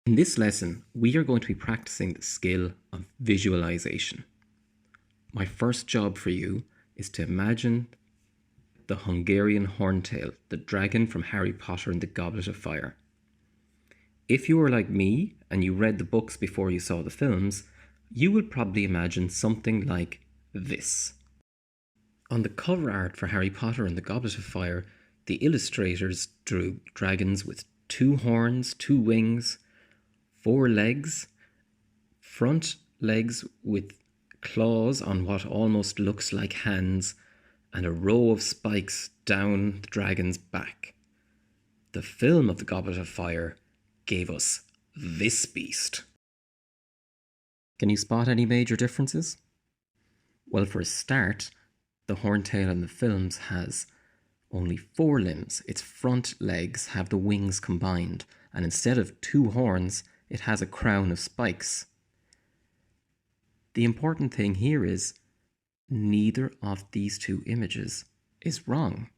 In this lesson, we are going to be practicing the skill of visualization. My first job for you is to imagine the Hungarian horntail, the dragon from Harry Potter and the Goblet of Fire. If you were like me and you read the books before you saw the films, you would probably imagine something like this. On the cover art for Harry Potter and the Goblet of Fire, the illustrators drew dragons with 2 horns, 2 wings, 4 legs, front legs with claws on what almost looks like hands, and a row of spikes down the dragon's back. The film of the Goblet of Fire gave us this beast. Can you spot any major differences? Well, for a start, the horntail in the films has only 4 limbs. Its front legs have the wings combined, and instead of 2 horns, it has a crown of spikes. The important thing here is neither of these 2 images is wrong.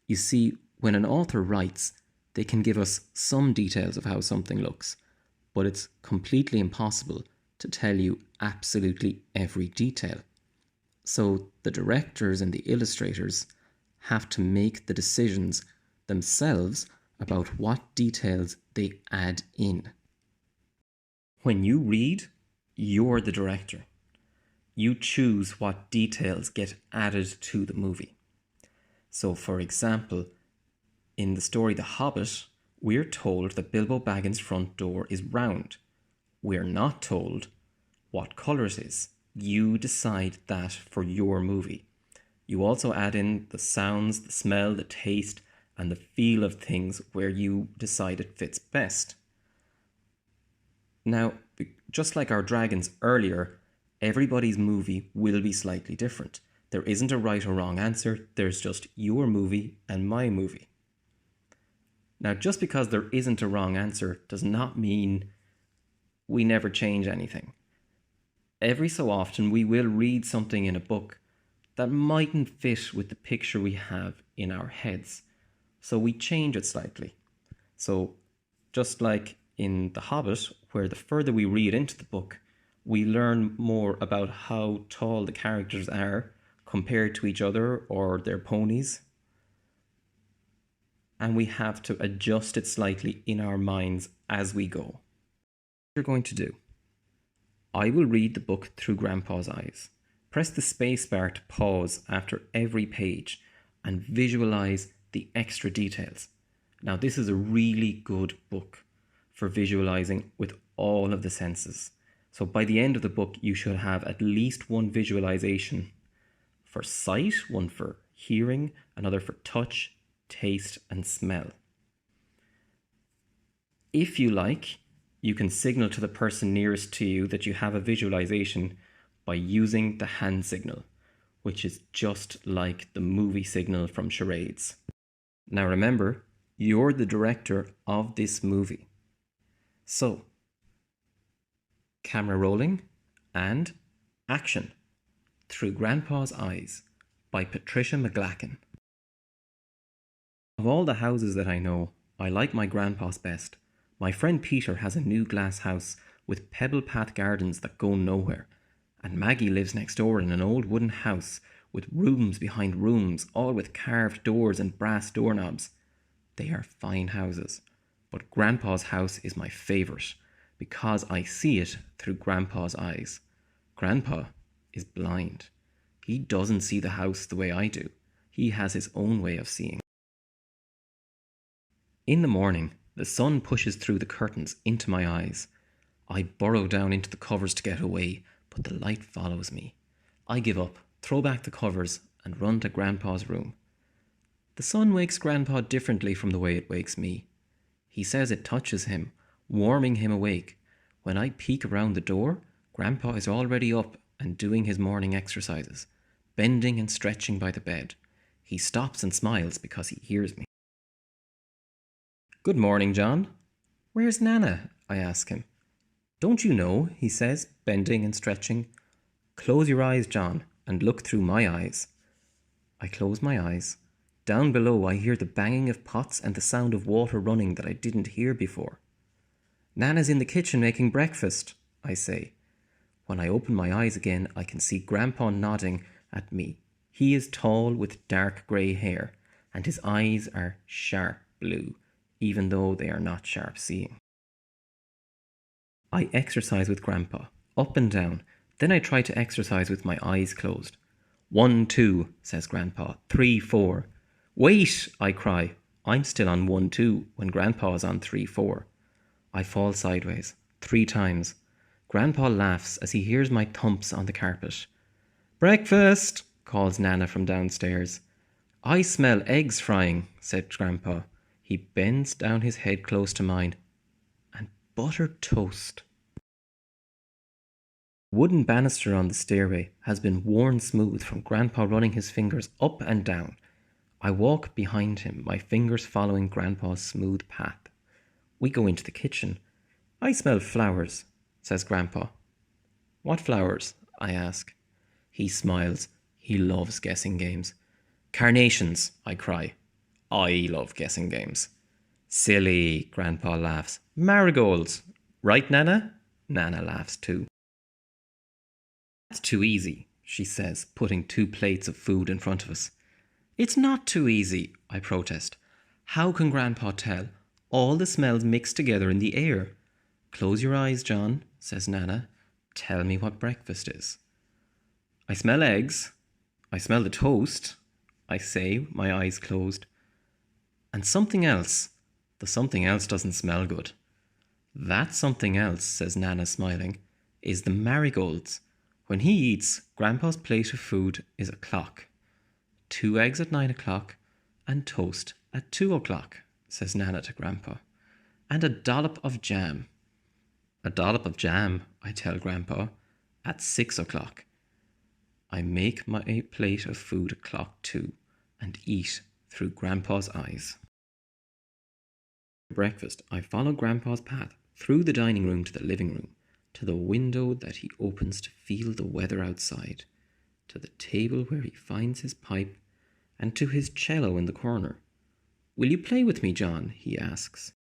You see, when an author writes, they can give us some details of how something looks, but it's completely impossible to tell you absolutely every detail. So the directors and the illustrators have to make the decisions themselves about what details they add in. When you read, you're the director. You choose what details get added to the movie. So, for example, in the story The Hobbit, we're told that Bilbo Baggins' front door is round. We're not told what colour it is. You decide that for your movie. You also add in the sounds, the smell, the taste, and the feel of things where you decide it fits best. Now, just like our dragons earlier, everybody's movie will be slightly different. There isn't a right or wrong answer, there's just your movie and my movie. Now, just because there isn't a wrong answer does not mean we never change anything. Every so often we will read something in a book that mightn't fit with the picture we have in our heads, so we change it slightly. So just like in The Hobbit, where the further we read into the book, we learn more about how tall the characters are compared to each other or their ponies, and we have to adjust it slightly in our minds as we go. What you're going to do, I will read the book through Grandpa's eyes. Press the spacebar to pause after every page and visualize the extra details. Now, this is a really good book for visualizing with all of the senses. So by the end of the book, you should have at least one visualization for sight, one for hearing, another for touch, taste, and smell. If you like, you can signal to the person nearest to you that you have a visualization by using the hand signal, which is just like the movie signal from charades. Now remember, you're the director of this movie. So, camera rolling and action. Through Grandpa's Eyes by Patricia McGlacken. Of all the houses that I know, I like my grandpa's best. My friend Peter has a new glass house with pebble path gardens that go nowhere. And Maggie lives next door in an old wooden house with rooms behind rooms, all with carved doors and brass doorknobs. They are fine houses, but Grandpa's house is my favourite because I see it through Grandpa's eyes. Grandpa is blind. He doesn't see the house the way I do. He has his own way of seeing. In the morning, the sun pushes through the curtains into my eyes. I burrow down into the covers to get away, but the light follows me. I give up, throw back the covers, and run to Grandpa's room. The sun wakes Grandpa differently from the way it wakes me. He says it touches him, warming him awake. When I peek around the door, Grandpa is already up and doing his morning exercises, bending and stretching by the bed. He stops and smiles because he hears me. "Good morning, John." "Where's Nana?" I ask him. "Don't you know?" he says, bending and stretching. "Close your eyes, John, and look through my eyes." I close my eyes. Down below I hear the banging of pots and the sound of water running that I didn't hear before. Nana's in the kitchen making breakfast, I say. When I open my eyes again, I can see Grandpa nodding at me. He is tall with dark grey hair, and his eyes are sharp blue, even though they are not sharp seeing. I exercise with Grandpa, up and down. Then I try to exercise with my eyes closed. 1, 2, says Grandpa. 3, 4. Wait, I cry. I'm still on 1, 2 when Grandpa is on 3, 4. I fall sideways 3 times. Grandpa laughs as he hears my thumps on the carpet. Breakfast, calls Nana from downstairs. I smell eggs frying, said Grandpa. He bends down his head close to mine. And buttered toast. The wooden banister on the stairway has been worn smooth from Grandpa running his fingers up and down. I walk behind him, my fingers following Grandpa's smooth path. We go into the kitchen. I smell flowers, says Grandpa. What flowers? I ask. He smiles. He loves guessing games. Carnations, I cry. I love guessing games. Silly, Grandpa laughs. Marigolds. Right, Nana? Nana laughs too. That's too easy, she says, putting 2 plates of food in front of us. It's not too easy, I protest. How can Grandpa tell? All the smells mixed together in the air. Close your eyes, John, says Nana. Tell me what breakfast is. I smell eggs. I smell the toast, I say, my eyes closed. And something else. The something else doesn't smell good. That something else, says Nana, smiling, is the marigolds. When he eats, Grandpa's plate of food is a clock. 2 eggs at 9 o'clock and toast at 2 o'clock, says Nana to Grandpa. And a dollop of jam. A dollop of jam, I tell Grandpa, at 6 o'clock. I make my plate of food a clock too and eat through Grandpa's eyes. For breakfast, I follow Grandpa's path through the dining room to the living room, to the window that he opens to feel the weather outside, to the table where he finds his pipe, and to his cello in the corner. Will you play with me, John? He asks.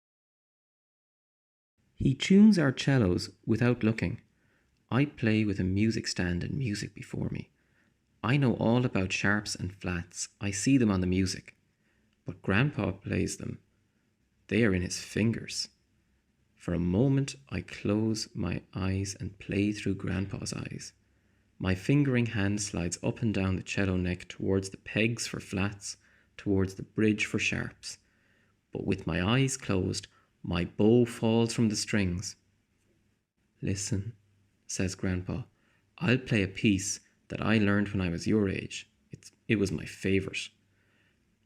He tunes our cellos without looking. I play with a music stand and music before me. I know all about sharps and flats. I see them on the music. But Grandpa plays them. They are in his fingers. For a moment, I close my eyes and play through Grandpa's eyes. My fingering hand slides up and down the cello neck towards the pegs for flats, towards the bridge for sharps. But with my eyes closed, my bow falls from the strings. Listen, says Grandpa. I'll play a piece that I learned when I was your age. It was my favourite.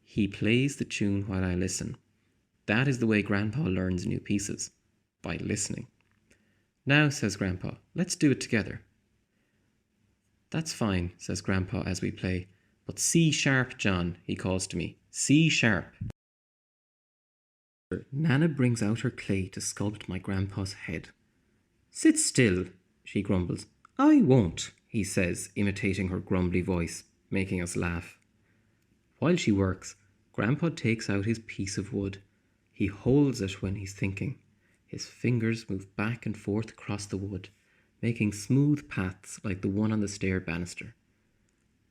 He plays the tune while I listen. That is the way Grandpa learns new pieces. By listening. Now, says Grandpa, let's do it together. That's fine, says Grandpa as we play. But C sharp, John, he calls to me. C sharp. Nana brings out her clay to sculpt my Grandpa's head. Sit still, she grumbles. I won't, he says, imitating her grumbly voice, making us laugh. While she works, Grandpa takes out his piece of wood. He holds it when he's thinking. His fingers move back and forth across the wood, making smooth paths like the one on the stair banister.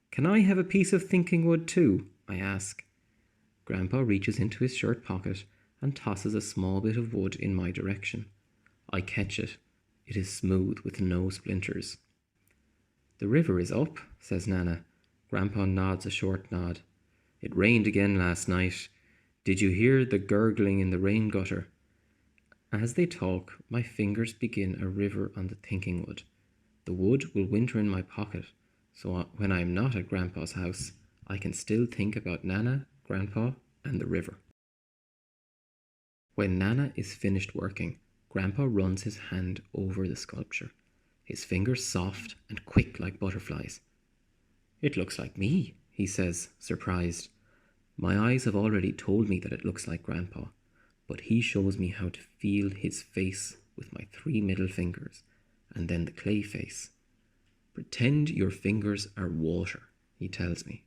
Can I have a piece of thinking wood too? I ask. Grandpa reaches into his shirt pocket and tosses a small bit of wood in my direction. I catch it. It is smooth with no splinters. The river is up, says Nana. Grandpa nods a short nod. It rained again last night. Did you hear the gurgling in the rain gutter? As they talk, my fingers begin a river on the thinking wood. The wood will winter in my pocket, so when I am not at Grandpa's house, I can still think about Nana, Grandpa, and the river. When Nana is finished working, Grandpa runs his hand over the sculpture, his fingers soft and quick like butterflies. It looks like me, he says, surprised. My eyes have already told me that it looks like Grandpa, but he shows me how to feel his face with my 3 middle fingers, and then the clay face. Pretend your fingers are water, he tells me.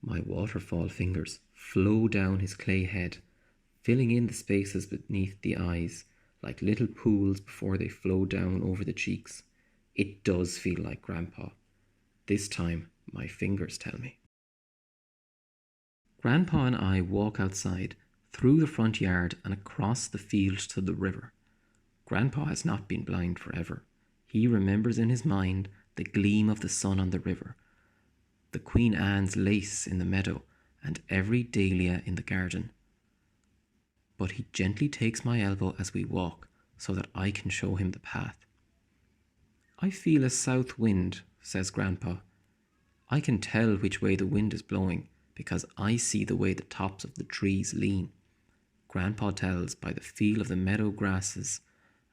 My waterfall fingers flow down his clay head, filling in the spaces beneath the eyes, like little pools before they flow down over the cheeks. It does feel like Grandpa. This time, my fingers tell me. Grandpa and I walk outside, through the front yard and across the field to the river. Grandpa has not been blind forever. He remembers in his mind the gleam of the sun on the river, the Queen Anne's lace in the meadow, and every dahlia in the garden. But he gently takes my elbow as we walk, so that I can show him the path. I feel a south wind, says Grandpa. I can tell which way the wind is blowing, because I see the way the tops of the trees lean. Grandpa tells by the feel of the meadow grasses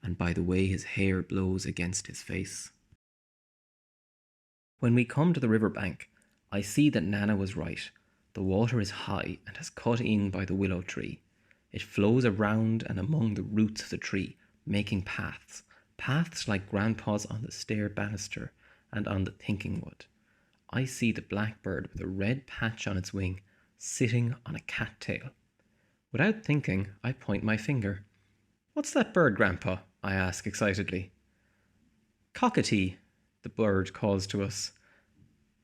and by the way his hair blows against his face. When we come to the river bank, I see that Nana was right. The water is high and has cut in by the willow tree. It flows around and among the roots of the tree, making paths like Grandpa's on the stair banister and on the thinking wood. I see the blackbird with a red patch on its wing, sitting on a cattail. Without thinking, I point my finger. "What's that bird, Grandpa?" I ask excitedly. "Cockatoo," the bird calls to us.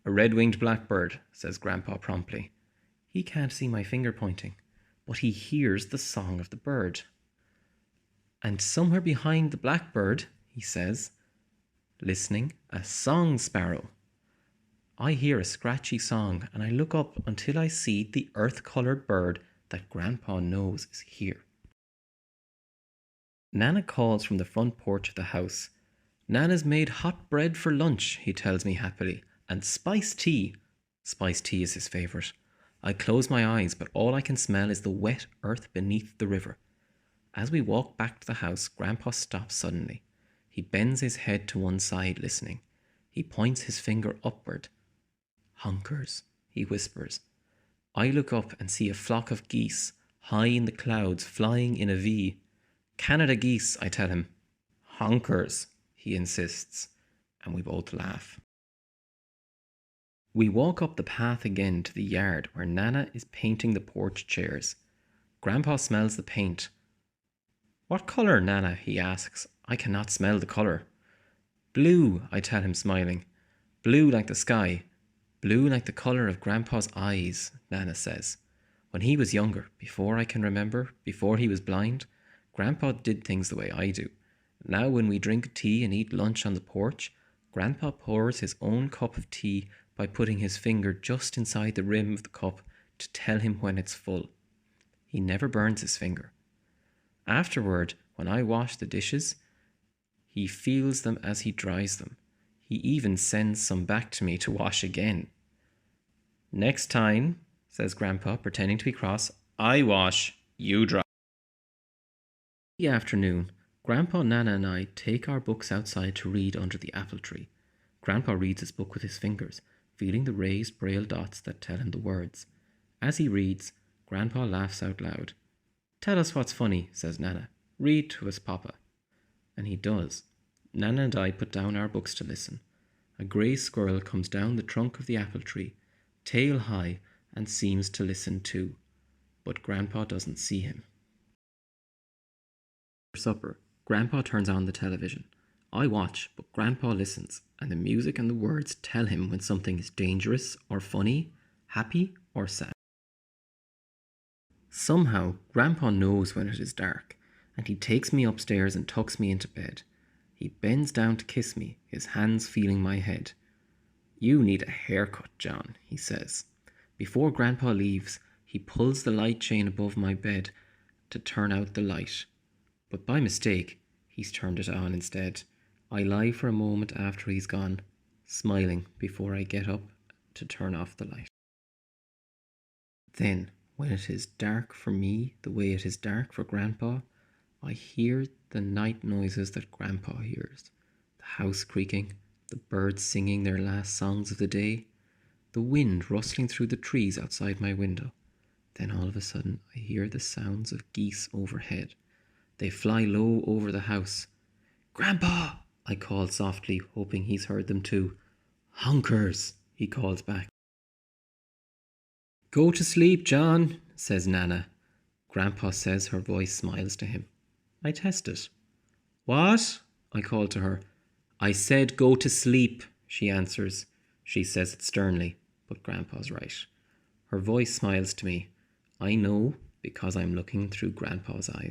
"A red-winged blackbird," says Grandpa promptly. He can't see my finger pointing, but he hears the song of the bird. "And somewhere behind the blackbird," he says, listening, "a song sparrow." I hear a scratchy song and I look up until I see the earth-coloured bird that Grandpa knows is here. Nana calls from the front porch of the house. "Nana's made hot bread for lunch," he tells me happily, "and spiced tea." Spiced tea is his favourite. I close my eyes, but all I can smell is the wet earth beneath the river. As we walk back to the house, Grandpa stops suddenly. He bends his head to one side, listening. He points his finger upward. "Honkers," he whispers. I look up and see a flock of geese, high in the clouds, flying in a V. "Canada geese," I tell him. "Honkers," he insists, and we both laugh. We walk up the path again to the yard where Nana is painting the porch chairs. Grandpa smells the paint. "What colour, Nana?" he asks. I cannot smell the colour. "Blue," I tell him, smiling. "Blue like the sky. Blue like the colour of Grandpa's eyes," Nana says. When he was younger, before I can remember, before he was blind, Grandpa did things the way I do. Now when we drink tea and eat lunch on the porch, Grandpa pours his own cup of tea by putting his finger just inside the rim of the cup to tell him when it's full. He never burns his finger. Afterward, when I wash the dishes, he feels them as he dries them. He even sends some back to me to wash again. "Next time," says Grandpa, pretending to be cross, "I wash, you dry." In the afternoon, Grandpa, Nana and I take our books outside to read under the apple tree. Grandpa reads his book with his fingers, feeling the raised braille dots that tell him the words. As he reads, Grandpa laughs out loud. "Tell us what's funny," says Nana. "Read to us, Papa." And he does. Nana and I put down our books to listen. A grey squirrel comes down the trunk of the apple tree, tail high, and seems to listen too. But Grandpa doesn't see him. For supper, Grandpa turns on the television. I watch, but Grandpa listens, and the music and the words tell him when something is dangerous or funny, happy or sad. Somehow, Grandpa knows when it is dark, and he takes me upstairs and tucks me into bed. He bends down to kiss me, his hands feeling my head. "You need a haircut, John," he says. Before Grandpa leaves, he pulls the light chain above my bed to turn out the light. But by mistake, he's turned it on instead. I lie for a moment after he's gone, smiling before I get up to turn off the light. Then, when it is dark for me the way it is dark for Grandpa, I hear the night noises that Grandpa hears. The house creaking, the birds singing their last songs of the day, the wind rustling through the trees outside my window. Then all of a sudden I hear the sounds of geese overhead. They fly low over the house. "Grandpa!" I call softly, hoping he's heard them too. "Honkers!" he calls back. "Go to sleep, John," says Nana. Grandpa says her voice smiles to him. I test it. What? I call to her. I said go to sleep, she answers. She says it sternly, but Grandpa's right. Her voice smiles to me. I know because I'm looking through Grandpa's eyes.